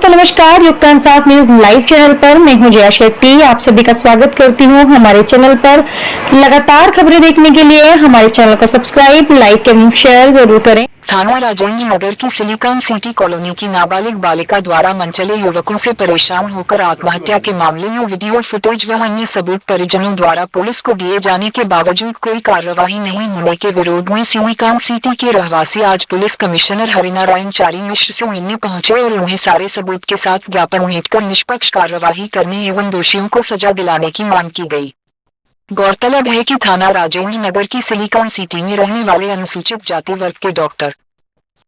दोस्तों नमस्कार, युग का इंसाफ न्यूज लाइव चैनल पर मैं हूं जया शेट्टी। आप सभी का स्वागत करती हूं हमारे चैनल पर। लगातार खबरें देखने के लिए हमारे चैनल को सब्सक्राइब, लाइक एवं शेयर जरूर करें। थाना राजेंद्र नगर की सिलिकॉन सिटी कॉलोनी की नाबालिग बालिका द्वारा मनचले युवकों से परेशान होकर आत्महत्या के मामले में वीडियो फुटेज व अन्य सबूत परिजनों द्वारा पुलिस को दिए जाने के बावजूद कोई कार्रवाई नहीं होने के विरोध में सिलिकॉन सिटी के रहवासी आज पुलिस कमिश्नर हरिनारायण चारी मिश्र से मिलने पहुंचे और उन्हें सारे सबूत के साथ ज्ञापन भेंट कर निष्पक्ष कार्रवाई करने एवं दोषियों को सजा दिलाने की मांग की गई। गौरतलब है कि थाना राजेंद्र नगर की सिलिकॉन सिटी में रहने वाले अनुसूचित जाति वर्ग के डॉक्टर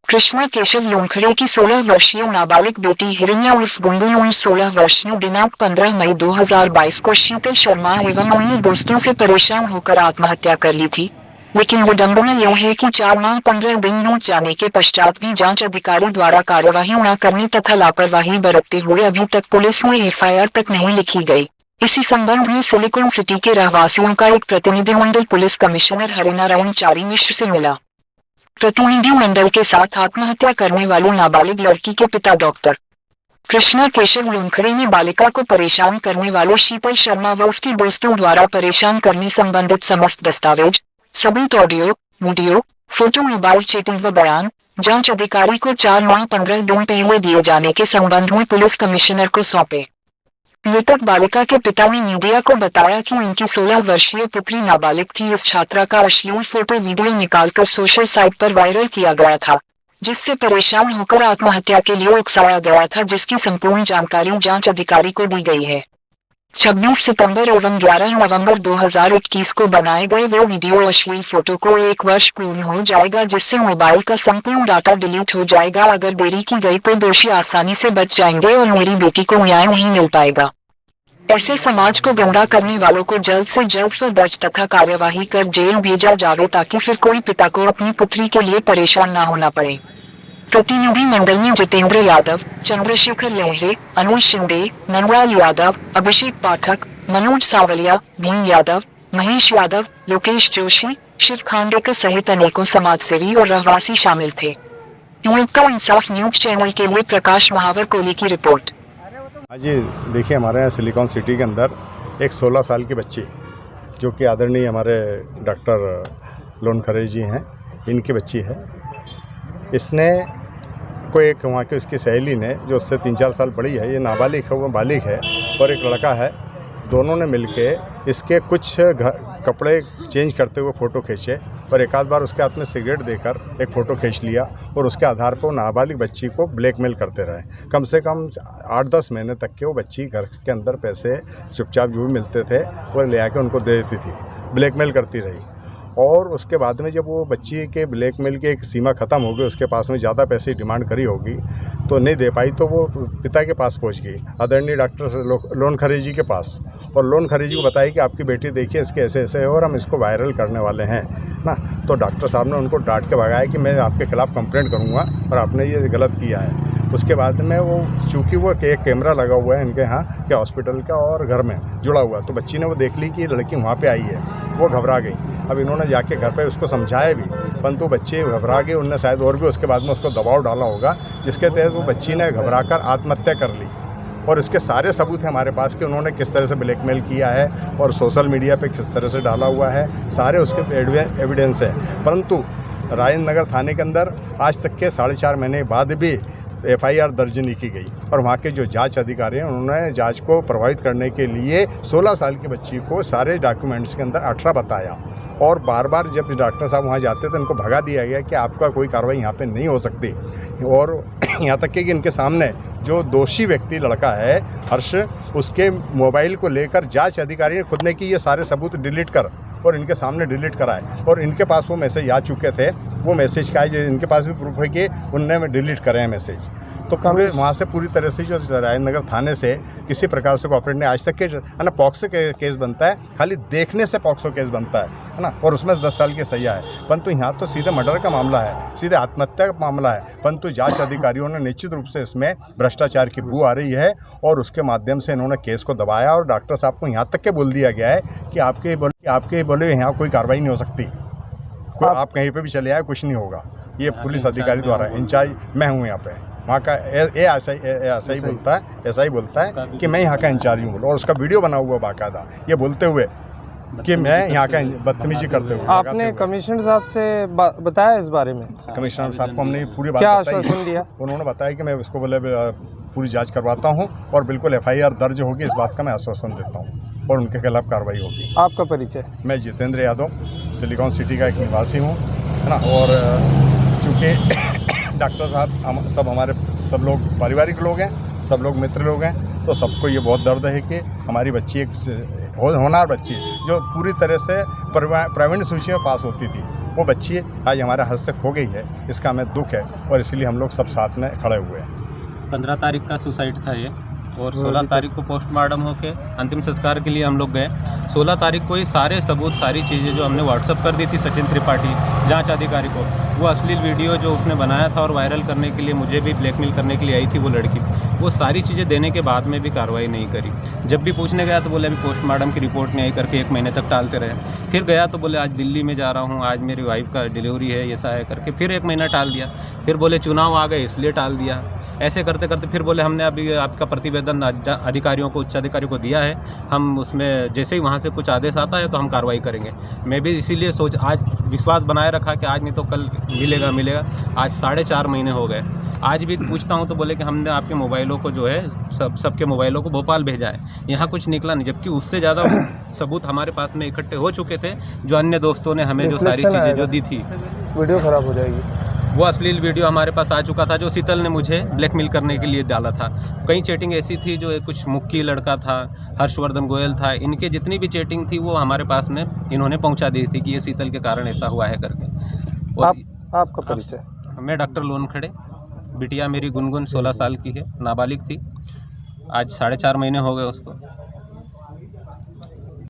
कृष्णा केशव लोनखड़े की 16 वर्षीय नाबालिग बेटी हिरण्या उर्फ गुंगुल उम्र 16 वर्ष ने दिनांक 15 मई 2022 को शीतल शर्मा एवं अन्य दोस्तों से परेशान होकर आत्महत्या कर ली थी। लेकिन विडंबना यह है कि 4 माह 15 दिन बीत जाने के पश्चात भी जांच अधिकारी द्वारा कार्यवाही न करने तथा लापरवाही बरतते हुए अभी तक पुलिस में एफआईआर तक नहीं लिखी गई। इसी संबंध में सिलिकॉन सिटी के रहवासियों का एक प्रतिनिधिमंडल पुलिस कमिश्नर हरिनारायण चारी मिश्र से मिला। प्रतिनिधिमंडल के साथ आत्महत्या करने वाली नाबालिग लड़की के पिता डॉक्टर कृष्णा केशव लोनखड़े ने बालिका को परेशान करने वाले शीतल शर्मा व उसके दोस्तों द्वारा परेशान करने संबंधित समस्त दस्तावेज, सबूत, audio, video, photo, mobile chatting व बयान जांच अधिकारी को 4 माह 15 दिन पहले दिए जाने के संबंध में पुलिस कमिश्नर को सौंपे। मृतक बालिका के पिता ने मीडिया को बताया कि उनकी 16 वर्षीय पुत्री नाबालिग थी। उस छात्रा का अश्लील फोटो वीडियो निकालकर सोशल साइट पर वायरल किया गया था, जिससे परेशान होकर आत्महत्या के लिए उकसाया गया था, जिसकी संपूर्ण जानकारी जांच अधिकारी को दी गई है। 26 सितंबर एवं 11 नवंबर 2021 को बनाए गए वो वीडियो अश्लील फोटो को 1 वर्ष पूर्ण हो जाएगा, जिससे मोबाइल का संपूर्ण डाटा डिलीट हो जाएगा। अगर देरी की गई तो दोषी आसानी से बच जाएंगे और मेरी बेटी को न्याय नहीं मिल पाएगा। ऐसे समाज को गुमराह करने वालों को जल्द से जल्द दर्ज तथा कार्यवाही कर जेल भेजा जावे, ताकि फिर कोई पिता को अपनी पुत्री के लिए परेशान न होना पड़े। प्रतिनिधि मंडल में जितेंद्र यादव, चंद्रशेखर लहरे, अनुज शिंदे, नंदलाल यादव, अभिषेक पाठक, मनोज सावलिया, भीम यादव, महेश यादव, लोकेश जोशी, शिव खांडेकर सहित अनेकों समाजसेवी और रहवासी शामिल थे। युग का इंसाफ न्यूज चैनल के लिए प्रकाश महावर कोहली की रिपोर्ट। जी देखिए, हमारे यहाँ सिलिकॉन सिटी के अंदर एक 16 साल की बच्ची, जो कि आदरणीय हमारे डॉक्टर लोनखड़े जी हैं, इनकी बच्ची है। इसने कोई एक वहाँ की उसकी सहेली ने, जो उससे 3-4 साल बड़ी है, ये नाबालिग है, वो बालिग है, और एक लड़का है, दोनों ने मिलके इसके कुछ कपड़े चेंज करते हुए फ़ोटो खींचे और एक आध बार उसके हाथ में सिगरेट देकर एक फ़ोटो खींच लिया और उसके आधार पर नाबालिग बच्ची को ब्लैकमेल करते रहे। कम से कम 8-10 महीने तक के वो बच्ची घर के अंदर पैसे चुपचाप जो भी मिलते थे वो ले आके उनको दे देती थी, ब्लैकमेल करती रही। और उसके बाद में जब वो बच्ची के ब्लैकमेल की एक सीमा ख़त्म हो गई, उसके पास में ज़्यादा पैसे की डिमांड करी होगी तो नहीं दे पाई, तो वो पिता के पास पहुंच गई, आदरणीय डॉक्टर लोनखड़े जी के पास, और लोनखड़े जी को बताया कि आपकी बेटी देखिए इसके ऐसे ऐसे है और हम इसको वायरल करने वाले हैं ना। तो डॉक्टर साहब ने उनको डांट के भगाया कि मैं आपके खिलाफ़ कंप्लेंट करूँगा और आपने ये गलत किया है। उसके बाद में वो, चूँकि वो एक कैमरा लगा हुआ है इनके यहाँ के हॉस्पिटल का और घर में जुड़ा हुआ, तो बच्ची ने वो देख ली कि लड़की वहाँ पे आई है, वो घबरा गई। अब इन्होंने जाके घर पे उसको समझाया भी, परंतु बच्चे घबरा गए। उनने शायद और भी उसके बाद में उसको दबाव डाला होगा, जिसके तहत वो बच्ची ने घबराकर आत्महत्या कर ली। और इसके सारे सबूत हैं हमारे पास कि उन्होंने किस तरह से ब्लैकमेल किया है और सोशल मीडिया पे किस तरह से डाला हुआ है, सारे उसके एविडेंस है। परंतु राजेंद्र नगर थाने के अंदर आज तक के 4.5 महीने बाद भी एफआईआर दर्ज नहीं की गई, और वहाँ के जो जांच अधिकारी हैं उन्होंने जांच को प्रभावित करने के लिए 16 साल की बच्ची को सारे डॉक्यूमेंट्स के अंदर 18 बताया, और बार बार जब डॉक्टर साहब वहाँ जाते तो इनको भगा दिया गया कि आपका कोई कार्रवाई यहाँ पे नहीं हो सकती। और यहाँ तक कि इनके सामने जो दोषी व्यक्ति लड़का है हर्ष, उसके मोबाइल को लेकर जांच अधिकारी ने खुद ने कि ये सारे सबूत डिलीट कर, और इनके सामने डिलीट कराए, और इनके पास वो मैसेज आ चुके थे। वो मैसेज का है, इनके पास भी प्रूफ है कि उनने डिलीट करे हैं मैसेज। तो पूरे वहाँ से पूरी तरह से जो राजेंद्र नगर थाने से किसी प्रकार से कोऑपरेट नहीं, आज तक के है ना पॉक्सो केस बनता है, खाली देखने से पॉक्सो केस बनता है ना, और उसमें 10 साल की सज़ा है। परंतु यहाँ तो सीधे मर्डर का मामला है, सीधे आत्महत्या का मामला है। परंतु जांच अधिकारियों ने निश्चित रूप से इसमें भ्रष्टाचार की बू आ रही है, और उसके माध्यम से इन्होंने केस को दबाया, और डॉक्टर साहब को यहाँ तक के बोल दिया गया है कि आपके बोले यहाँ कोई कार्रवाई नहीं हो सकती, आप कहीं पर भी चले आए कुछ नहीं होगा। ये पुलिस अधिकारी द्वारा इंचार्ज मैं हूँ यहाँ पे। वहाँ का ऐसा ही बोलता है कि मैं यहाँ का इंचार्ज हूँ, और उसका वीडियो बना हुआ बाकायदा ये बोलते हुए कि मैं यहाँ का बदतमीजी करते हुए। आपने कमिश्नर साहब से बताया इस बारे में? कमिश्नर साहब को हमने पूरी बात क्या बताई। आश्वासन दिया? उन्होंने बताया कि मैं उसको बोले पूरी जांच करवाता हूँ और बिल्कुल FIR दर्ज होगी, इस बात का मैं आश्वासन देता हूँ और उनके खिलाफ कार्रवाई होगी। आपका परिचय? मैं जितेंद्र यादव सिलिकॉन सिटी का एक निवासी हूँ, है ना। और चूँकि डॉक्टर साहब सब हमारे सब लोग पारिवारिक लोग हैं, सब लोग मित्र लोग हैं, तो सबको ये बहुत दर्द है कि हमारी बच्ची एक होनहार बच्ची जो पूरी तरह से प्रावीण्य सूची में पास होती थी, वो बच्ची आज हमारे हाथ से खो गई है। इसका हमें दुख है और इसलिए हम लोग सब साथ में खड़े हुए हैं। 15 तारीख का सुसाइड था ये, और 16 तारीख को पोस्टमार्टम होके अंतिम संस्कार के लिए हम लोग गए। 16 तारीख को ही सारे सबूत, सारी चीज़ें जो हमने व्हाट्सअप कर दी थी सचिन त्रिपाठी जांच अधिकारी को, वो अश्लील वीडियो जो उसने बनाया था और वायरल करने के लिए मुझे भी ब्लैकमेल करने के लिए आई थी वो लड़की, वो सारी चीज़ें देने के बाद में भी कार्रवाई नहीं करी। जब भी पूछने गया तो बोले अभी पोस्टमार्टम की रिपोर्ट नहीं आई करके 1 महीने तक टालते रहे। फिर गया तो बोले आज दिल्ली में जा रहा हूँ, आज मेरी वाइफ का डिलीवरी है, ऐसा है करके फिर 1 महीना टाल दिया। फिर बोले चुनाव आ गए इसलिए टाल दिया। ऐसे करते करते फिर बोले हमने अभी आपका प्रतिवेदन अधिकारियों को, उच्च अधिकारियों को दिया है, हम उसमें जैसे ही वहाँ से कुछ आदेश आता है तो हम कार्रवाई करेंगे। मैं भी इसीलिए आज विश्वास बनाए रखा कि आज नहीं तो कल मिलेगा। आज 4.5 महीने हो गए। आज भी पूछता हूँ तो बोले कि हमने आपके मोबाइलों को जो है सबके मोबाइलों को भोपाल भेजा है, यहाँ कुछ निकला नहीं, जबकि उससे ज़्यादा सबूत हमारे पास में इकट्ठे हो चुके थे जो अन्य दोस्तों ने हमें जो सारी चीज़ें जो दी थी। वीडियो खराब हो जाएगी। वो अश्लील वीडियो हमारे पास आ चुका था जो शीतल ने मुझे ब्लैकमेल करने के लिए डाला था। कई चैटिंग ऐसी थी जो कुछ मुक्की लड़का था, हर्षवर्धन गोयल था, इनके जितनी भी चैटिंग थी वो हमारे पास में इन्होंने पहुंचा दी थी कि ये शीतल के कारण ऐसा हुआ है करके। और आपका परिचय? मैं डॉक्टर लोनखड़े, बिटिया मेरी गुनगुन 16 साल की है, नाबालिग थी। आज 4.5 महीने हो गए उसको।